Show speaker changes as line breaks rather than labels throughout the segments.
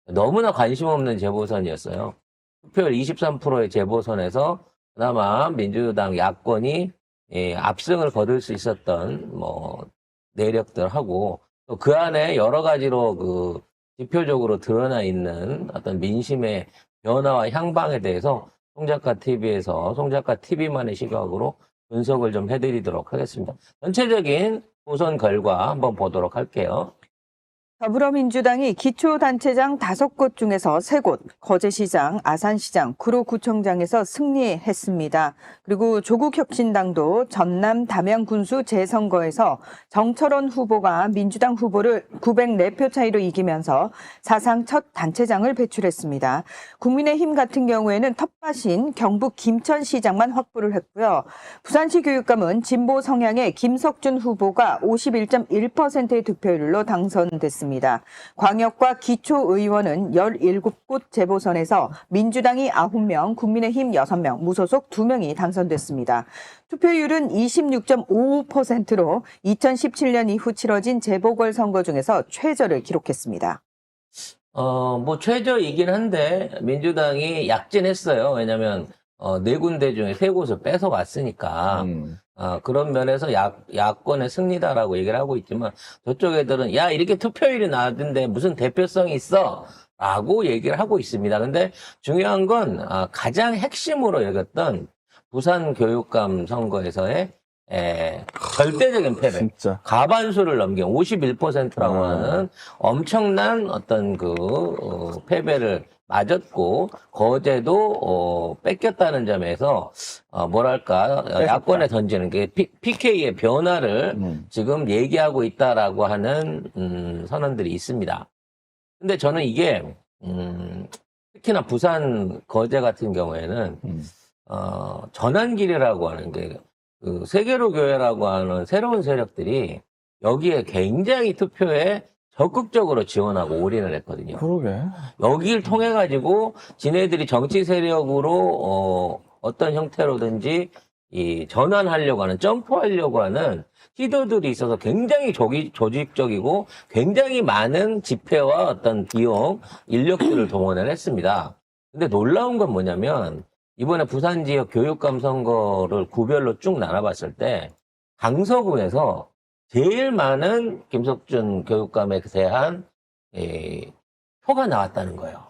너무나 관심 없는 재보선이었어요. 투표율 23%의 재보선에서 그나마 민주당 야권이 압승을 거둘 수 있었던 뭐 내력들하고 또 그 안에 여러 가지로 그 지표적으로 드러나 있는 어떤 민심의 변화와 향방에 대해서 송작가 TV에서 송작가 TV만의 시각으로 분석을 좀 해드리도록 하겠습니다. 전체적인 보선 결과 한번 보도록 할게요.
더불어민주당이 기초단체장 5곳 중에서 3곳, 거제시장, 아산시장, 구로구청장에서 승리했습니다. 그리고 조국혁신당도 전남 담양군수 재선거에서 정철원 후보가 민주당 후보를 904표 차이로 이기면서 사상 첫 단체장을 배출했습니다. 국민의힘 같은 경우에는 텃밭인 경북 김천시장만 확보를 했고요. 부산시 교육감은 진보 성향의 김석준 후보가 51.1%의 득표율로 당선됐습니다. 광역과 기초의원은 17곳 재보선에서 민주당이 9명, 국민의힘 6명, 무소속 2명이 당선됐습니다. 투표율은 26.55%로 2017년 이후 치러진 재보궐선거 중에서 최저를 기록했습니다.
뭐 최저이긴 한데 민주당이 약진했어요. 왜냐면 4군데 중에 3곳을 뺏어왔으니까 그런 면에서 야권의 승리다라고 얘기를 하고 있지만 저쪽 애들은 야 이렇게 투표율이 나왔는데 무슨 대표성이 있어? 라고 얘기를 하고 있습니다. 근데 중요한 건 가장 핵심으로 여겼던 부산 교육감 선거에서의 절대적인 패배.
진짜.
가반수를 넘긴 51%라고 하는 엄청난 어떤 패배를 맞았고, 거제도, 뺏겼다는 점에서, 뭐랄까, 야권에 던지는 게 PK의 변화를 지금 얘기하고 있다라고 하는, 선언들이 있습니다. 근데 저는 이게, 특히나 부산 거제 같은 경우에는, 전환길이라고 하는 게, 세계로 교회라고 하는 새로운 세력들이 여기에 굉장히 투표에 적극적으로 지원하고 올인을 했거든요.
그러게.
여기를 통해 가지고 지네들이 정치 세력으로 어떤 형태로든지 이 전환하려고 하는 점프하려고 하는 시도들이 있어서 굉장히 조직적이고 굉장히 많은 집회와 어떤 비용, 인력들을 동원을 했습니다. 근데 놀라운 건 뭐냐면 이번에 부산 지역 교육감 선거를 구별로 쭉 나눠봤을 때 강서구에서 제일 많은 김석준 교육감에 대한 표가 나왔다는 거예요.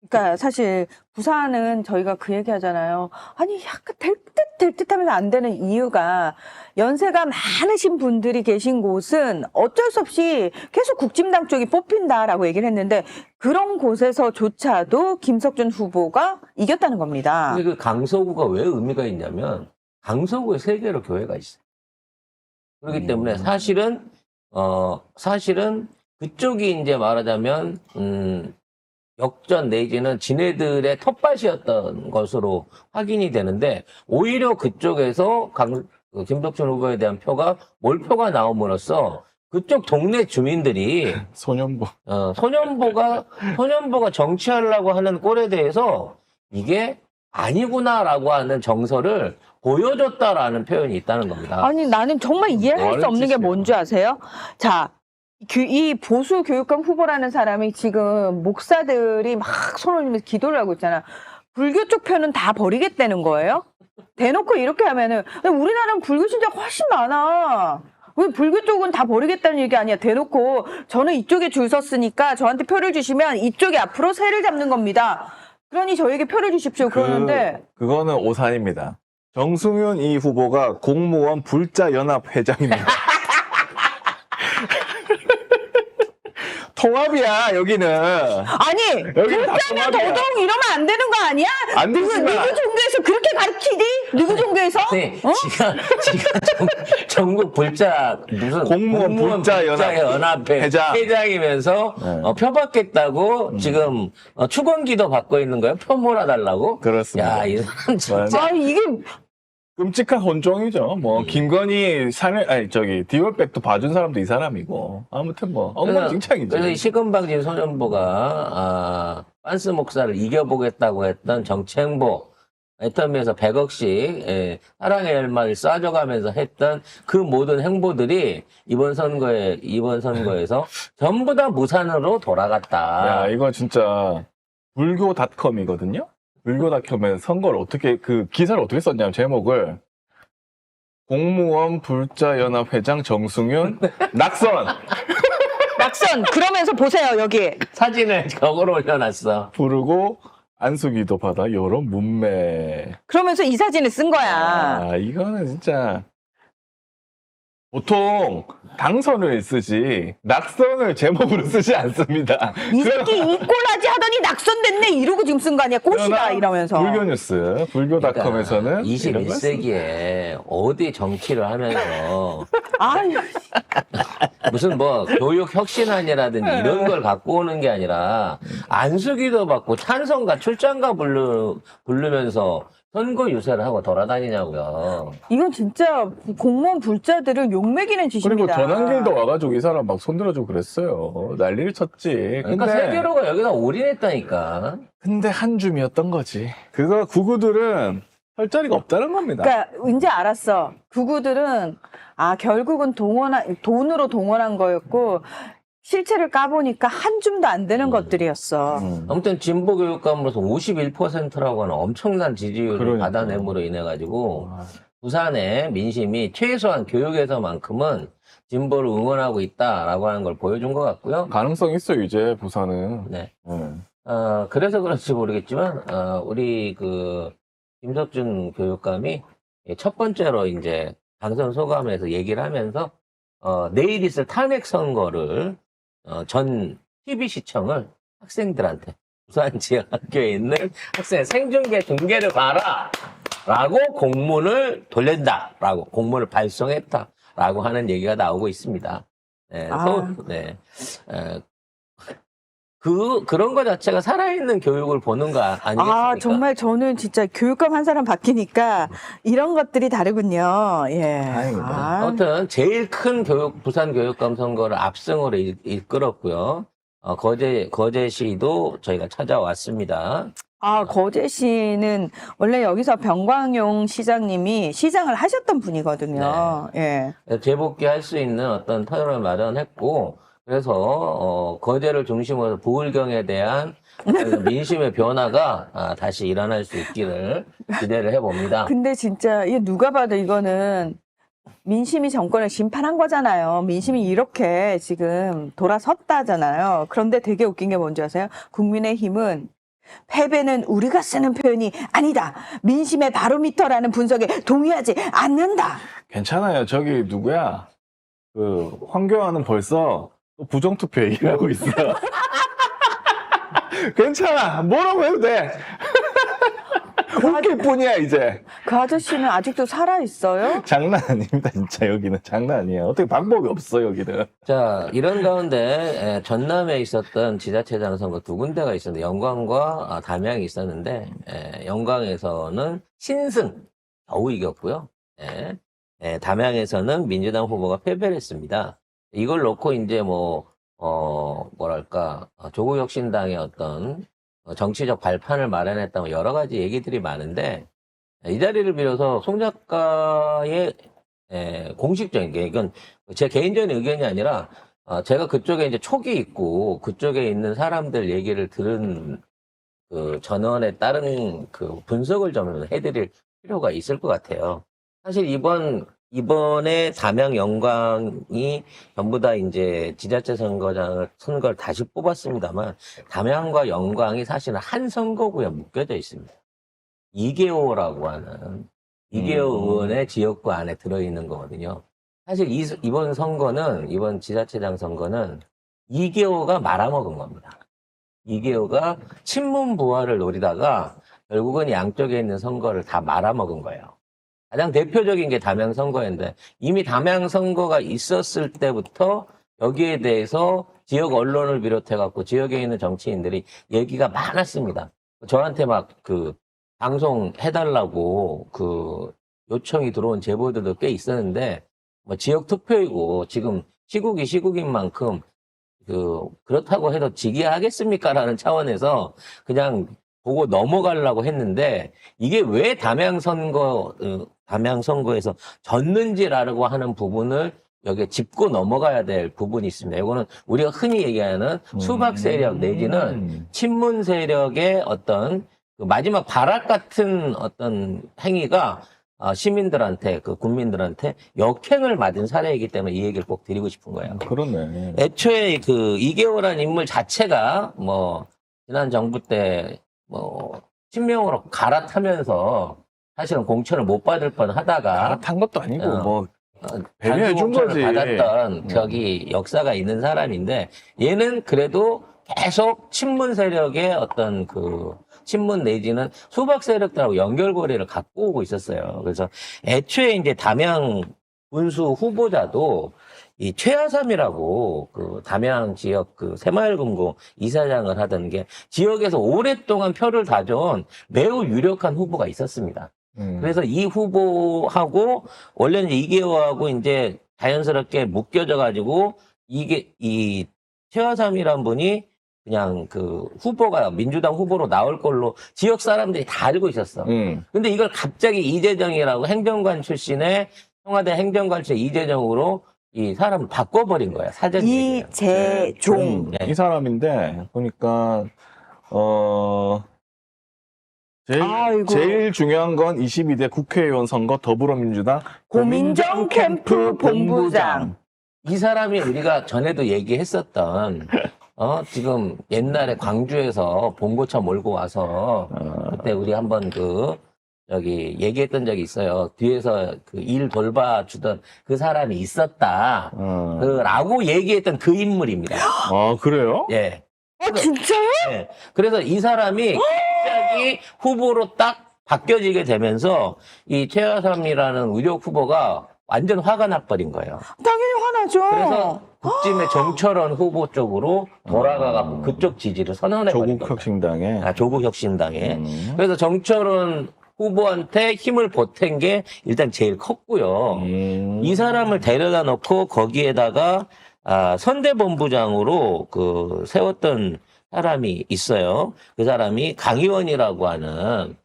그러니까 사실 부산은 저희가 그 얘기 하잖아요. 아니 약간 될 듯 하면서 안 되는 이유가 연세가 많으신 분들이 계신 곳은 어쩔 수 없이 계속 국진당 쪽이 뽑힌다라고 얘기를 했는데 그런 곳에서조차도 김석준 후보가 이겼다는 겁니다.
근데 그 강서구가 왜 의미가 있냐면 강서구에 3개로 교회가 있어요. 그렇기 때문에 사실은 그쪽이 이제 말하자면 역전 내지는 지네들의 텃밭이었던 것으로 확인이 되는데 오히려 그쪽에서 김덕준 후보에 대한 표가 몰표가 나옴으로써 그쪽 동네 주민들이
소년보.
소년보가 정치하려고 하는 꼴에 대해서 이게 아니구나라고 하는 정서를 보여줬다라는 표현이 있다는 겁니다.
아니 나는 정말 이해할 수 없는 게 뭔지 아세요? 자, 이 보수 교육감 후보라는 사람이 지금 목사들이 막 손을 올리면서 기도를 하고 있잖아. 불교 쪽 표는 다 버리겠다는 거예요? 대놓고 이렇게 하면은 우리나라는 불교 신자가 훨씬 많아. 왜 불교 쪽은 다 버리겠다는 얘기 아니야. 대놓고 저는 이쪽에 줄 섰으니까 저한테 표를 주시면 이쪽이 앞으로 세를 잡는 겁니다. 그러니 저에게 표를 주십시오. 그러는데
그거는 오산입니다. 정승윤 이 후보가 공무원 불자연합 회장입니다. 통합이야 여기는.
아니
여기는 다
불자면
통합이야.
더더욱 이러면 안 되는 거 아니야?
안 되지만.
누구 종교에서 그렇게 가르치니? 누구 종교에서?
네,
어?
지가 전국 불자 무슨
공무원 불자연합
회장이면서
네.
표 받겠다고 지금 축원기도 받고 있는 거예요. 표 몰아달라고.
그렇습니다.
야, 이 사람 진짜.
아 이게
끔찍한 혼종이죠. 뭐 김건희 디올백도 봐준 사람도 이 사람이고 아무튼 뭐 엉망진창이죠.
그래서 이 시금방진 소년보가 빤스 목사를 이겨보겠다고 했던 정치 행보 애터미에서 100억씩 사랑의 열마를 쏴줘가면서 했던 그 모든 행보들이 이번 선거에서 전부 다 무산으로 돌아갔다.
야, 이거 진짜 불교닷컴이거든요. 불교닷컴에 선거를 어떻게 그 기사를 어떻게 썼냐면 제목을 공무원 불자연합 회장 정승윤 낙선
낙선 그러면서 보세요 여기.
사진을 저거로 올려놨어.
부르고 안수기도 받아 요런 문매.
그러면서 이 사진을 쓴 거야.
아, 이거는 진짜 보통 당선을 쓰지 낙선을 제목으로 쓰지 않습니다.
이 새끼 이꼴하지 하더니 낙선됐네 이러고 지금 쓴 거 아니야. 꽃이다 이러면서.
불교뉴스 불교닷컴에서는
21세기에 어디 정치를 하면서
아유,
무슨 뭐 교육 혁신안이라든지 이런 걸 갖고 오는 게 아니라 안수기도 받고 찬성가 출장가 부르면서 선거 유세를 하고 돌아다니냐고요.
이건 진짜 공무원 불자들을 욕먹이는
그리고
짓입니다.
전환길도 와가지고 이 사람 막 손들어주고 그랬어요. 난리를 쳤지.
그러니까 세계로가 여기다 올인했다니까.
근데 한 줌이었던 거지. 그거 구구들은 할 자리가 없다는 겁니다.
그러니까 이제 알았어. 구구들은 결국은 돈으로 동원한 거였고 실체를 까보니까 한 줌도 안 되는 것들이었어.
아무튼 진보 교육감으로서 51%라고 하는 엄청난 지지율을
그러니까.
받아냄으로 인해 가지고 부산의 민심이 최소한 교육에서만큼은 진보를 응원하고 있다라고 하는 걸 보여준 것 같고요.
가능성 있어요, 이제 부산은.
네. 그래서 그런지 모르겠지만 우리 그 김석준 교육감이 첫 번째로 이제 당선 소감에서 얘기를 하면서 내일 있을 탄핵 선거를 전 TV시청을 학생들한테 부산 지역 학교에 있는 학생 생중계 중계를 봐라 라고 공문을 돌린다 라고 공문을 발송했다 라고 하는 얘기가 나오고 있습니다. 네, 네. 그런 거 자체가 살아있는 교육을 보는 거 아니겠습니까?
정말 저는 진짜 교육감 한 사람 바뀌니까 이런 것들이 다르군요. 예.
다행이다.
아무튼 제일 큰 부산 교육감 선거를 압승으로 이끌었고요. 거제시도 저희가 찾아왔습니다.
거제시는 원래 여기서 병광용 시장님이 시장을 하셨던 분이거든요. 예.
재복귀할 수 있는 어떤 터널을 마련했고, 그래서 거제를 중심으로 부울경에 대한 민심의 변화가 다시 일어날 수 있기를 기대를 해봅니다.
근데 진짜 이게 누가 봐도 이거는 민심이 정권을 심판한 거잖아요. 민심이 이렇게 지금 돌아섰다잖아요. 그런데 되게 웃긴 게 뭔지 아세요? 국민의힘은 패배는 우리가 쓰는 표현이 아니다. 민심의 바로미터라는 분석에 동의하지 않는다.
괜찮아요. 저기 누구야? 그 황교안은 벌써 또 부정투표 얘기를 하고 있어. 괜찮아. 뭐라고 해도 돼. 웃길 뿐이야 이제.
그 아저씨는 아직도 살아있어요?
장난 아닙니다. 진짜 여기는 장난 아니에요. 어떻게 방법이 없어 여기는.
자, 이런 가운데 전남에 있었던 지자체장 선거 두 군데가 있었는데 영광과 담양이 있었는데 영광에서는 신승 겨우 이겼고요. 담양에서는 민주당 후보가 패배를 했습니다. 이걸 놓고 이제 조국혁신당의 어떤 정치적 발판을 마련했다고 여러 가지 얘기들이 많은데 이 자리를 빌어서 송 작가의 공식적인 게 이건 제 개인적인 의견이 아니라 제가 그쪽에 이제 촉이 있고 그쪽에 있는 사람들 얘기를 들은 그 전원에 따른 그 분석을 좀 해드릴 필요가 있을 것 같아요. 사실 이번에 담양 영광이 전부 다 이제 지자체 선거를 다시 뽑았습니다만 담양과 영광이 사실은 한 선거구에 묶여져 있습니다. 이계호라고 하는 이계호 의원의 지역구 안에 들어있는 거거든요. 사실 이번 지자체장 선거는 이계호가 말아먹은 겁니다. 이계호가 친문 부활을 노리다가 결국은 양쪽에 있는 선거를 다 말아먹은 거예요. 가장 대표적인 게 담양 선거였는데 이미 담양 선거가 있었을 때부터 여기에 대해서 지역 언론을 비롯해갖고 지역에 있는 정치인들이 얘기가 많았습니다. 저한테 막 방송해달라고 요청이 들어온 제보들도 꽤 있었는데 지역 투표이고 지금 시국인 만큼 그렇다고 해도 지기하겠습니까? 라는 차원에서 그냥 보고 넘어가려고 했는데 이게 왜 담양선거에서 졌는지라고 하는 부분을 여기에 짚고 넘어가야 될 부분이 있습니다. 이거는 우리가 흔히 얘기하는 수박 세력 내지는 친문 세력의 어떤 그 마지막 발악 같은 어떤 행위가 시민들한테, 그 국민들한테 역행을 맞은 사례이기 때문에 이 얘기를 꼭 드리고 싶은 거예요.
그러네.
애초에 그 이계호라는 인물 자체가 뭐 지난 정부 때 뭐 친명으로 갈아타면서 사실은 공천을 못 받을 뻔 하다가
갈아탄 것도 아니고 뭐
단수
배려해 준
공천을
거지.
받았던 저기 역사가 있는 사람인데 얘는 그래도 계속 친문 세력의 어떤 그 친문 내지는 수박 세력들하고 연결고리를 갖고 오고 있었어요. 그래서 애초에 이제 담양 군수 후보자도 이 최하삼이라고 그 담양 지역 그 새마을금고 이사장을 하던 게 지역에서 오랫동안 표를 다져온 매우 유력한 후보가 있었습니다. 그래서 이 후보하고 원래는 이계호하고 이제 자연스럽게 묶여져 가지고 이게 이 최하삼이란 분이 그냥 그 후보가 민주당 후보로 나올 걸로 지역 사람들이 다 알고 있었어. 근데 이걸 갑자기 이재정이라고 행정관 출신의 청와대 행정관 출신 이재정으로 이 사람을 바꿔버린 거야. 사전 얘기예요.
이재종.
네.
이 사람인데 보니까
아이고.
제일 중요한 건 22대 국회의원 선거 더불어민주당
고민정 캠프 본부장.
이 사람이 우리가 전에도 얘기했었던 지금 옛날에 광주에서 봉고차 몰고 와서 그때 우리 한번 저기 얘기했던 적이 있어요. 뒤에서 그 일 돌봐주던 그 사람이 있었다. 라고 얘기했던 그 인물입니다.
아, 그래요?
예.
진짜요?
예. 그래서 이 사람이 갑자기 후보로 딱 바뀌어지게 되면서 이 최하삼이라는 의혹 후보가 완전 화가 나버린 거예요.
당연히 화나죠.
그래서 국짐의 정철원 후보 쪽으로 돌아가고 그쪽 지지를 선언해버린 거예요.
조국혁신당에.
조국혁신당에. 그래서 정철원 후보한테 힘을 보탠 게 일단 제일 컸고요. 이 사람을 데려다 놓고 거기에다가 선대본부장으로 세웠던 사람이 있어요. 그 사람이 강의원이라고 하는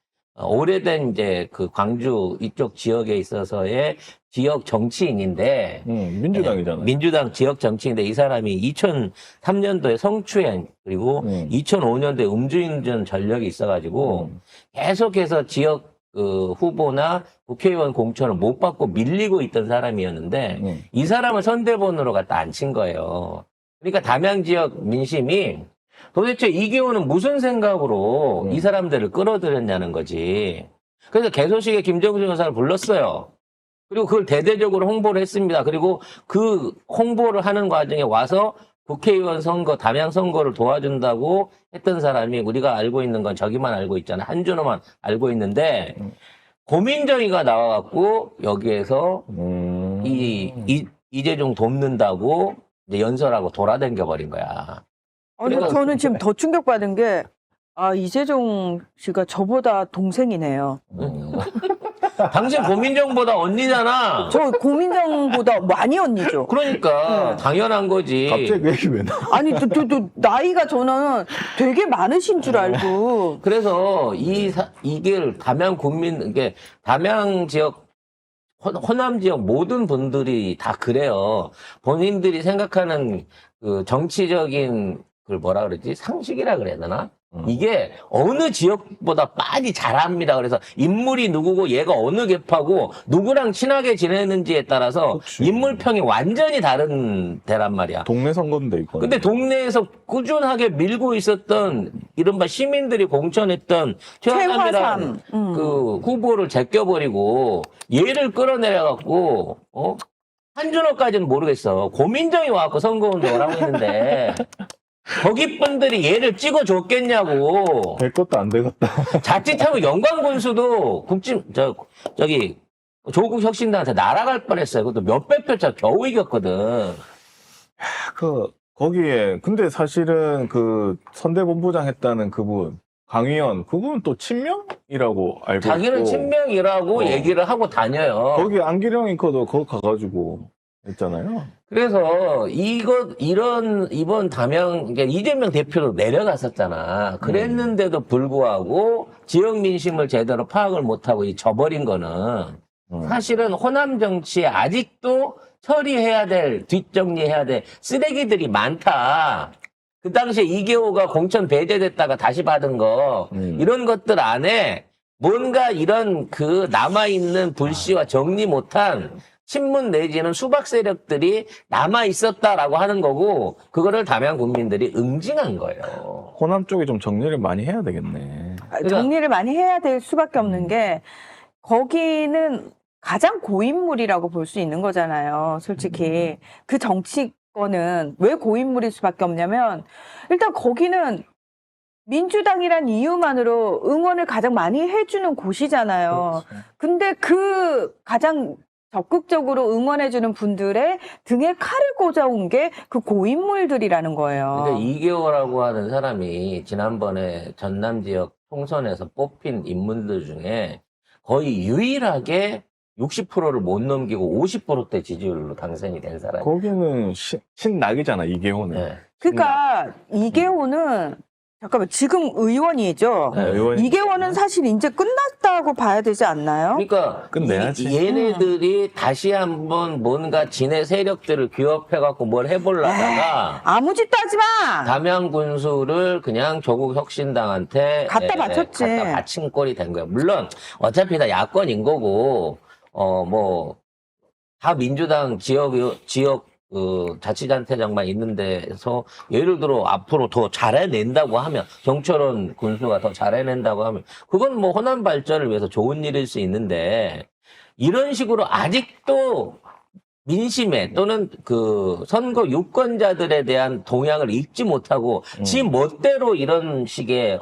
오래된 이제 그 광주 이쪽 지역에 있어서의 지역 정치인인데
민주당이잖아요.
민주당 지역 정치인인데 이 사람이 2003년도에 성추행 그리고 2005년도에 음주운전 전력이 있어가지고 계속해서 지역 후보나 국회의원 공천을 못 받고 밀리고 있던 사람이었는데 이 사람을 선대본으로 갖다 앉힌 거예요. 그러니까 담양 지역 민심이 도대체 이계호는 무슨 생각으로 이 사람들을 끌어들였냐는 거지. 그래서 개소식에 김정수 여사를 불렀어요. 그리고 그걸 대대적으로 홍보를 했습니다. 그리고 그 홍보를 하는 과정에 와서 국회의원 선거, 담양 선거를 도와준다고 했던 사람이 우리가 알고 있는 건 저기만 알고 있잖아. 한준호만 알고 있는데 고민정이가 나와갖고 여기에서 이재종 돕는다고 이제 연설하고 돌아다녀 버린 거야.
아니, 저는 지금 더 충격받은 게, 이재종 씨가 저보다 동생이네요.
당신 고민정보다 언니잖아.
저 고민정보다 많이 언니죠.
그러니까 당연한 거지.
갑자기 그 얘기 왜 나와?
아니, 또 나이가 저는 되게 많으신 줄 알고.
그래서 이게 담양 이게 담양 지역 호남 지역 모든 분들이 다 그래요. 본인들이 생각하는 그 정치적인 그걸 뭐라 그러지? 상식이라 그래야 되나? 이게 어느 지역보다 많이 잘합니다. 그래서 인물이 누구고 얘가 어느 계파고 누구랑 친하게 지내는지에 따라서
그치.
인물평이 완전히 다른 데란 말이야.
동네 선거인데 이거.
근데 동네에서 꾸준하게 밀고 있었던 이른바 시민들이 공천했던 최하삼이라는 그 후보를 제껴버리고 얘를 끌어내려갖고 한준호까지는 모르겠어. 고민정이 와갖고 선거운동을 하고 있는데 거기 분들이 얘를 찍어줬겠냐고.
될 것도 안 되겠다.
자칫하면 영광군수도 저기 조국혁신당한테 날아갈 뻔했어요. 그것도 몇백 표차 겨우 이겼거든.
거기에 근데 사실은 그 선대본부장 했다는 그분 강의원 그분 또 친명이라고 알고
자기는
있고
친명이라고 얘기를 하고 다녀요.
거기 안기령 앵커도 거기 가가지고 했잖아요.
그래서 이번 그러니까 이재명 대표도 내려갔었잖아. 그랬는데도 불구하고 지역 민심을 제대로 파악을 못하고 져버린 거는 사실은 호남 정치에 아직도 처리해야 될, 뒷정리해야 될 쓰레기들이 많다. 그 당시에 이계호가 공천 배제됐다가 다시 받은 거, 이런 것들 안에 뭔가 이런 남아있는 불씨와 정리 못한 친문 내지는 수박 세력들이 남아 있었다라고 하는 거고, 그거를 담양 국민들이 응징한 거예요.
호남 쪽에 좀 정리를 많이 해야 되겠네.
정리를 많이 해야 될 수밖에 없는 게 거기는 가장 고인물이라고 볼 수 있는 거잖아요. 솔직히 그 정치권은 왜 고인물일 수밖에 없냐면 일단 거기는 민주당이란 이유만으로 응원을 가장 많이 해주는 곳이잖아요.
그렇죠.
근데 그 가장 적극적으로 응원해주는 분들의 등에 칼을 꽂아온 게 그 고인물들이라는 거예요.
근데 이계호라고 하는 사람이 지난번에 전남 지역 총선에서 뽑힌 인물들 중에 거의 유일하게 60%를 못 넘기고 50%대 지지율로 당선이 된 사람이에요.
거기는 신낙이잖아, 이계호는.
네.
그러니까 이계호는 잠깐만 지금 의원이죠.
네, 의원이-
이계호는 사실 이제 끝났다고 봐야 되지 않나요?
그러니까
끝내야지.
얘네들이 다시 한번 뭔가 지네 세력들을 규합해갖고 뭘 해보려다가
아무 짓도 하지 마.
담양 군수를 그냥 조국 혁신당한테
갖다 바쳤지.
갖다 바친 꼴이 된 거예요. 물론 어차피 다 야권인 거고 뭐 다 민주당 지역 자치단체장만 있는 데서 예를 들어 앞으로 더 잘해낸다고 하면 정철원 군수가 더 잘해낸다고 하면 그건 뭐 호남 발전을 위해서 좋은 일일 수 있는데 이런 식으로 아직도 민심에 또는 선거 유권자들에 대한 동향을 읽지 못하고 지 멋대로 이런 식의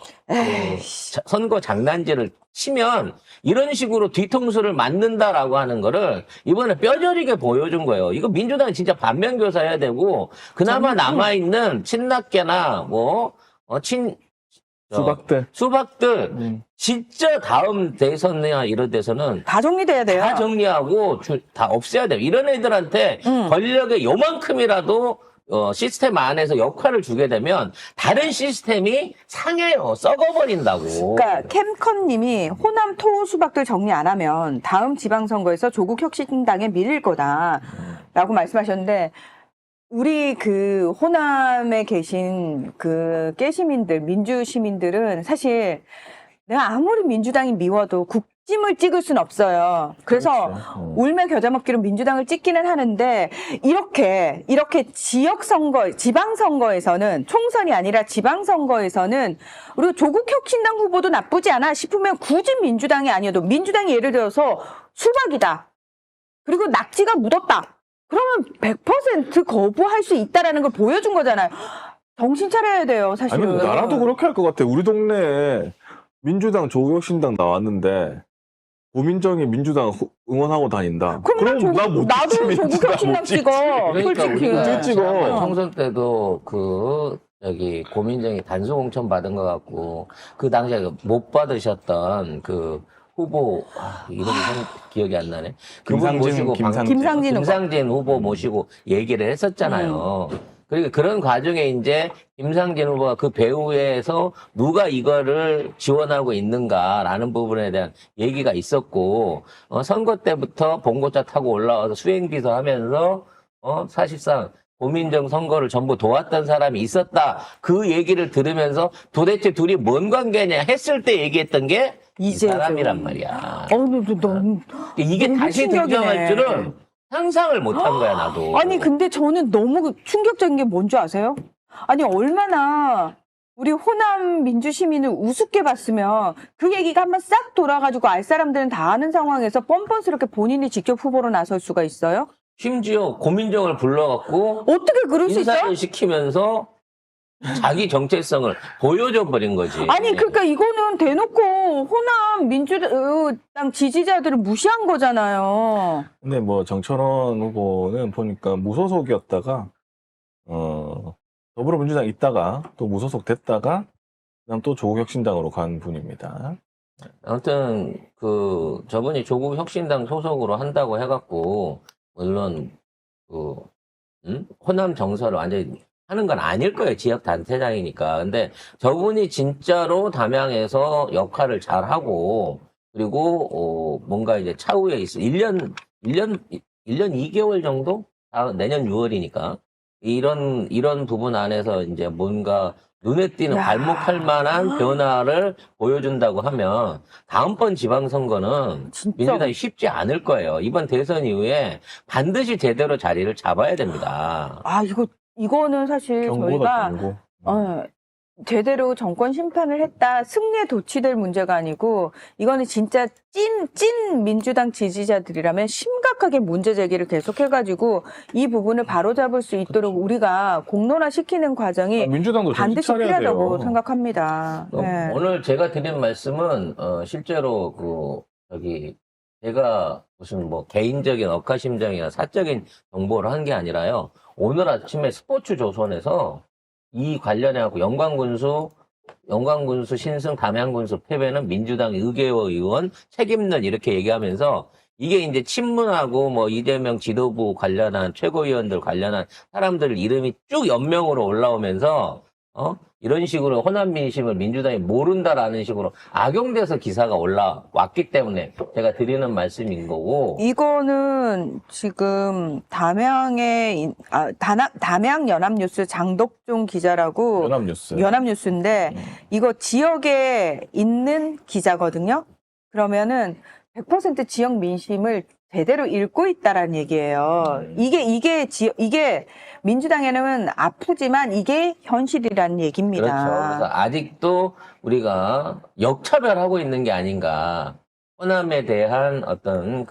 선거 장난질을 치면 이런 식으로 뒤통수를 맞는다라고 하는 거를 이번에 뼈저리게 보여준 거예요. 이거 민주당이 진짜 반면교사해야 되고 그나마 남아있는 친낙계나 수박들 진짜 다음 대선이나 이런 데서는
다 정리돼야 돼요.
다 정리하고 다 없애야 돼요. 이런 애들한테 권력의 요만큼이라도 시스템 안에서 역할을 주게 되면 다른 시스템이 상해요. 썩어버린다고.
그러니까 캠컨님이 호남 토 수박들 정리 안 하면 다음 지방선거에서 조국 혁신당에 밀릴 거다라고 말씀하셨는데 우리 호남에 계신 깨시민들, 민주시민들은 사실 내가 아무리 민주당이 미워도 국짐을 찍을 순 없어요. 그래서
그렇죠.
울며 겨자 먹기로 민주당을 찍기는 하는데 이렇게 지역선거, 지방선거에서는 총선이 아니라 지방선거에서는 우리가 조국 혁신당 후보도 나쁘지 않아 싶으면 굳이 민주당이 아니어도 민주당이 예를 들어서 수박이다. 그리고 낙지가 묻었다. 그러면 100% 거부할 수 있다라는 걸 보여준 거잖아요. 정신 차려야 돼요,
아니,
사실은.
나라도 그렇게 할 것 같아. 우리 동네에 민주당, 조국혁신당 나왔는데, 고민정이 민주당 응원하고 다닌다.
그럼 나도
찍지,
조국
민주당
혁신당
못 찍지.
찍어.
그러니까
솔직히.
우리가
어떻게 찍어?
지난번 총선 때도 고민정이 단수공천 받은 것 같고 그 당시에 못 받으셨던 후보 이름이 기억이 안 나네. 그분 모시고 김상진 후보 모시고 얘기를 했었잖아요. 그러니까 그런 과정에 이제 김상진 후보가 그 배후에서 누가 이거를 지원하고 있는가라는 부분에 대한 얘기가 있었고 선거 때부터 봉고차 타고 올라와서 수행비서 하면서 사실상 고민정 선거를 전부 도왔던 사람이 있었다. 그 얘기를 들으면서 도대체 둘이 뭔 관계냐 했을 때 얘기했던 게 이 사람이란 말이야.
너무
이게
너무
다시
충격이네.
등장할 줄은 상상을 못한 거야, 나도.
아니 근데 저는 너무 충격적인 게 뭔지 아세요? 아니 얼마나 우리 호남 민주시민을 우습게 봤으면 그 얘기가 한번 싹 돌아가지고 알 사람들은 다 아는 상황에서 뻔뻔스럽게 본인이 직접 후보로 나설 수가 있어요?
심지어 고민정을 불러갖고
어떻게 그럴 수 있어요?
인사를 시키면서 자기 정체성을 보여줘 버린 거지.
아니 그러니까 이거는 대놓고 호남 민주당 지지자들을 무시한 거잖아요.
근데 뭐 정철원 후보는 보니까 무소속이었다가 더불어민주당 있다가 또 무소속 됐다가 그다음 또 조국혁신당으로 간 분입니다.
아무튼 저분이 조국 혁신당 소속으로 한다고 해갖고 물론 호남 정서를 완전히 하는 건 아닐 거예요. 지역 단체장이니까. 근데 저분이 진짜로 담양에서 역할을 잘 하고, 그리고, 뭔가 이제 차후에 있어. 1년 2개월 정도? 내년 6월이니까. 이런 부분 안에서 이제 뭔가 눈에 띄는
야.
괄목할 만한 변화를 보여준다고 하면 다음번 지방선거는
진짜.
민주당이 쉽지 않을 거예요. 이번 대선 이후에 반드시 제대로 자리를 잡아야 됩니다.
아, 이거는 사실
경고다,
저희가
경고.
제대로 정권 심판을 했다, 승리에 도취될 문제가 아니고, 이거는 진짜 찐 민주당 지지자들이라면 심각하게 문제 제기를 계속해가지고, 이 부분을 바로잡을 수 있도록 우리가 공론화시키는 과정이
민주당도 정신
반드시
차려야
필요하다고
돼요.
생각합니다. 네.
오늘 제가 드린 말씀은 실제로 제가 무슨 뭐 개인적인 억하심정이나 사적인 정보를 한 게 아니라요. 오늘 아침에 스포츠조선에서 이 관련해갖고 영광군수 신승 담양군수 패배는 민주당 의계호 의원 책임론 이렇게 얘기하면서 이게 이제 친문하고 뭐 이재명 지도부 관련한 최고위원들 관련한 사람들 이름이 쭉 연명으로 올라오면서 이런 식으로 호남 민심을 민주당이 모른다라는 식으로 악용돼서 기사가 올라왔기 때문에 제가 드리는 말씀인 거고.
이거는 지금 담양 연합뉴스 장덕종 기자라고
연합뉴스.
연합뉴스인데 이거 지역에 있는 기자거든요. 그러면은 100% 지역 민심을 제대로 읽고 있다라는 얘기예요. 이게 민주당에는 아프지만 이게 현실이라는 얘기입니다.
그렇죠. 그래서 아직도 우리가 역차별하고 있는 게 아닌가. 호남에 대한 어떤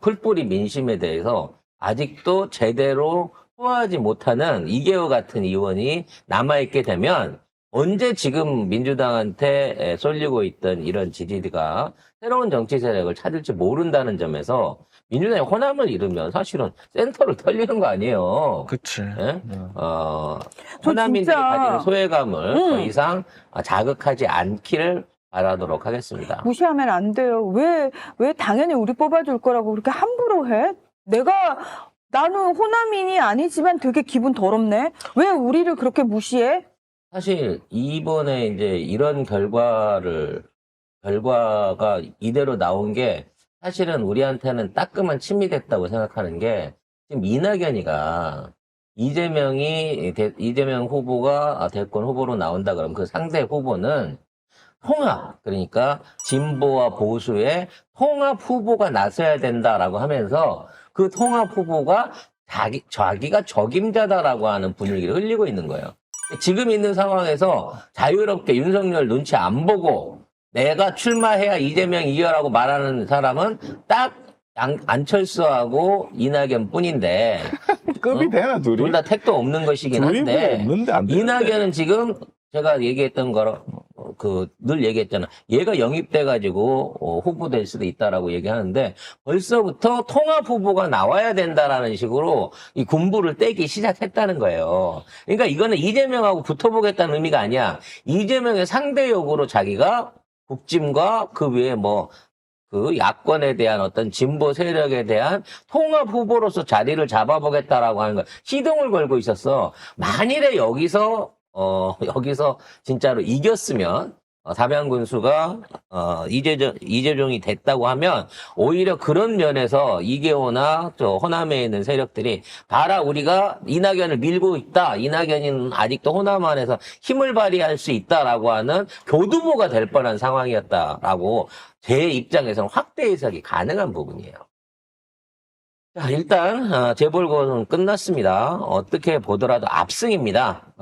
풀뿌리 민심에 대해서 아직도 제대로 소화하지 못하는 이계호 같은 의원이 남아있게 되면 언제 지금 민주당한테 쏠리고 있던 이런 지지가 새로운 정치 세력을 찾을지 모른다는 점에서 민주당이 호남을 잃으면 사실은 센터를 털리는 거 아니에요.
그치.
예?
저
호남인들이
진짜-
가지는 소외감을 더 이상 자극하지 않기를 바라도록 하겠습니다.
무시하면 안 돼요. 왜 당연히 우리 뽑아줄 거라고 그렇게 함부로 해? 나는 호남인이 아니지만 되게 기분 더럽네. 왜 우리를 그렇게 무시해?
사실 이번에 이제 이런 결과가 이대로 나온 게 사실은 우리한테는 따끔한 침이 됐다고 생각하는 게 지금 이낙연이가 이재명 후보가 대권 후보로 나온다 그러면 그 상대 후보는 통합, 그러니까 진보와 보수의 통합 후보가 나서야 된다라고 하면서 그 통합 후보가 자기가 적임자다라고 하는 분위기를 흘리고 있는 거예요. 지금 있는 상황에서 자유롭게 윤석열 눈치 안 보고 내가 출마해야 이재명 이겨라고 말하는 사람은 딱 안철수하고 이낙연 뿐인데
급이 되나, 둘이?
둘 다 택도 없는 것이긴
둘이 뭐
한데
없는데 안 되는데.
이낙연은 지금 제가 얘기했던 거로 늘 얘기했잖아. 얘가 영입돼가지고 후보 될 수도 있다라고 얘기하는데 벌써부터 통합 후보가 나와야 된다라는 식으로 이 군부를 떼기 시작했다는 거예요. 그러니까 이거는 이재명하고 붙어보겠다는 의미가 아니야. 이재명의 상대역으로 자기가 국짐과 그 외에 그 야권에 대한 어떤 진보 세력에 대한 통합 후보로서 자리를 잡아보겠다라고 하는 거 시동을 걸고 있었어. 만일에 여기서 진짜로 이겼으면, 담양군수가, 이재종이 됐다고 하면, 오히려 그런 면에서 이계호나 호남에 있는 세력들이, 봐라, 우리가 이낙연을 밀고 있다. 이낙연은 아직도 호남 안에서 힘을 발휘할 수 있다라고 하는 교두보가 될 뻔한 상황이었다라고 제 입장에서는 확대 해석이 가능한 부분이에요. 자, 일단 재보궐은 끝났습니다. 어떻게 보더라도 압승입니다.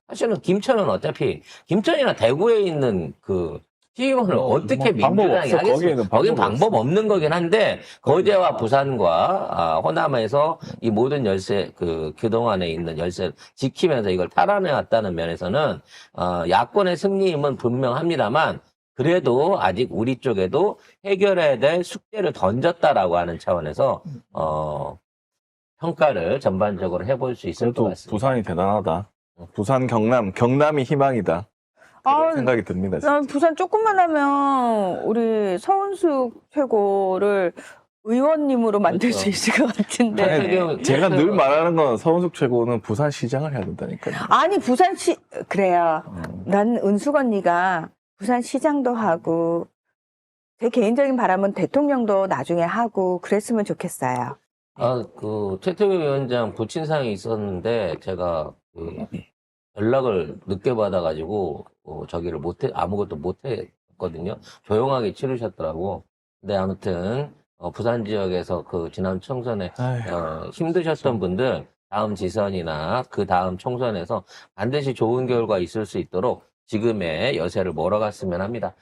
사실은 김천은 어차피 김천이나 대구에 있는 그 시의원을 어떻게
방법
민주당이
없어.
하겠습니까? 거기는 방법 없는 거긴 한데 거제와 부산과 호남에서 이 모든 열세 그동안에 있는 열세를 지키면서 이걸 탈환해왔다는 면에서는 야권의 승리임은 분명합니다만. 그래도 아직 우리 쪽에도 해결해야 될 숙제를 던졌다라고 하는 차원에서 평가를 전반적으로 해볼 수 있을 것
그래도
같습니다.
부산이 대단하다. 부산, 경남이 희망이다. 그런 생각이 듭니다. 진짜.
난 부산 조금만 하면 우리 서은숙 최고를 의원님으로 만들
그렇죠.
수 있을 것 같은데.
아니,
제가 늘 말하는 건 서원석 최고는 부산시장을 해야 된다니까요.
아니 부산시 그래요. 난 은숙 언니가 부산시장도 하고 제 개인적인 바람은 대통령도 나중에 하고 그랬으면 좋겠어요.
최태규 위원장 부친상이 있었는데 제가 연락을 늦게 받아가지고 저기를 아무것도 못했거든요. 조용하게 치르셨더라고. 근데 아무튼 부산 지역에서 그 지난 총선에 힘드셨던 분들 다음 지선이나 그 다음 총선에서 반드시 좋은 결과 있을 수 있도록 지금의 여세를 몰아갔으면 합니다.